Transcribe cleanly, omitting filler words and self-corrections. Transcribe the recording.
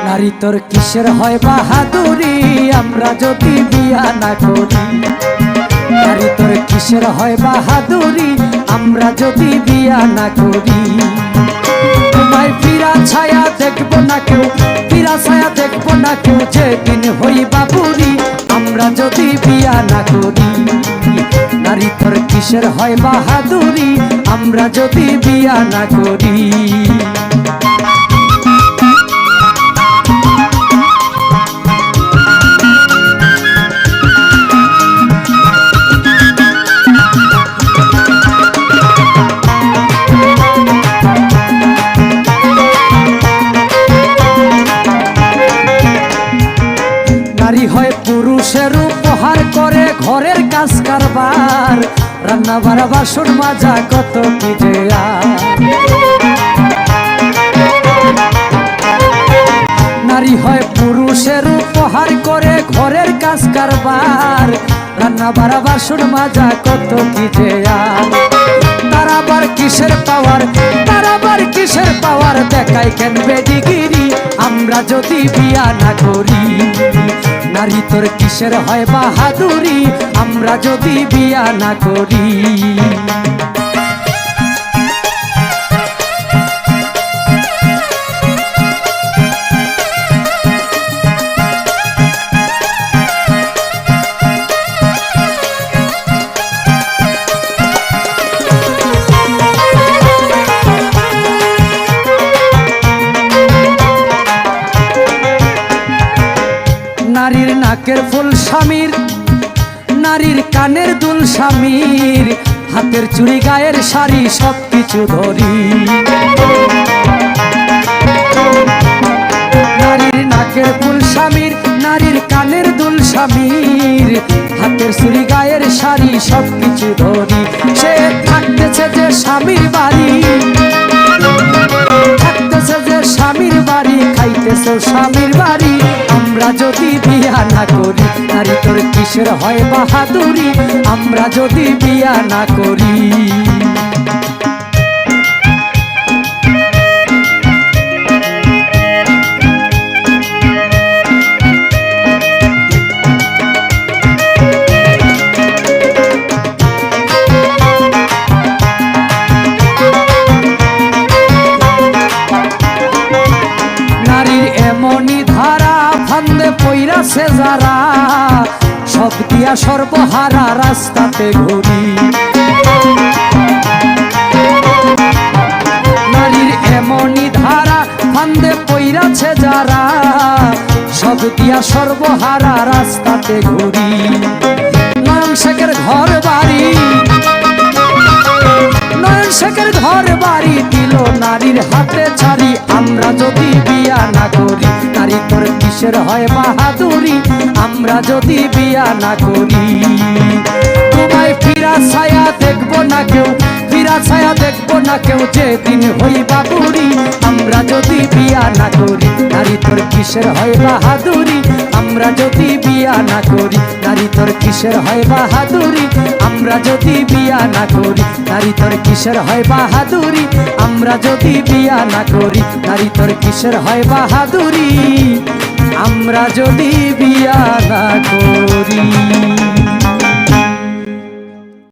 নারী তোর কিসের হয় বাহাদুরি আমরা যদি বিয়া না করি। নারী তোর কিসের হয় বাহাদুরি আমরা যদি বিয়া না করি। তোমায় ফিরা ছায়া দেখবো না কেউ, ফিরা ছায়া দেখবো না কেউ, যেদিন হইবা বুড়ি আমরা যদি বিয়া না করি। নারী তোর কিসের হয় বাহাদুরি আমরা যদি বিয়া না করি। নারী হয় পুরুষের উপহার করে ঘরের কাজ কারবার, রান্না বাড়া বাসন মাজা কত কি যে। নারী হয় পুরুষের উপহার করে ঘরের কাজ কারবার, রান্না বাড়া বাসন মাজা কত কি যে। তার আবার কিসের পাওয়ার, তার আবার কিসের পাওয়ার দেখায় কেন বেডিগিরি আমরা যদি বিয়া না করি। নারী তোর কিসের হয় বাহাদুরি আমরা যদি বিয়া না করি। নারীর নাকের ফুল স্বামীর, নারীর কানের দুল স্বামীর, হাতের চুড়ি গায়ের শাড়ি সবকিছু ধরি। নারীর নাকের ফুল স্বামীর, নারীর কানের দুল স্বামীর, হাতের চুড়ি গায়ের শাড়ি সবকিছু ধরি। সে থাকতেছে যে স্বামীর বাড়ি, থাকতেছে যে স্বামীর বাড়ি, খাইতেছে স্বামীর বাড়ি আমরা যদি বিয়া না করি। নারী তোর কিসের হয় বাহাদুরি আমরা যদি বিয়া না করি। নারীর এমনই ধারা ফান্দে পইরাছে যারা, সব দিয়া সর্বহারা রাস্তাতে ঘুরি। নারীর এমনই ধারা ফান্দে পইরাছে যারা, সব দিয়া সর্বহারা রাস্তাতে ঘুরি। নয়ন শেখের ঘর বাড়ি, নয়ন শেখের ঘর বাড়ি দিল নারীর হাতে ছাড়ি আমরা যদি বিয়া না করি। নারী তোর কিসের হয় বাহাদুরি আমরা যদি বিয়া না করি। তোমায় ফিরা ছায়া দেখবো না কেউ, ফিরা ছায়া দেখবো না কেউ, যেদিন হইবা বুড়ি আমরা যদি বিয়া না করি। নারী তোর কিসের হয় বাহাদুরি আমরা যদি বিয়া না করি। নারী তোর কিসের হয় বাহাদুরি আমরা যদি বিয়া না করি। নারী তোর কিসের হয় বাহাদুরি আমরা যদি বিয়া না করি। নারী তোর কিসের হয় বাহাদুরি আমরা যদি বিয়া না করি।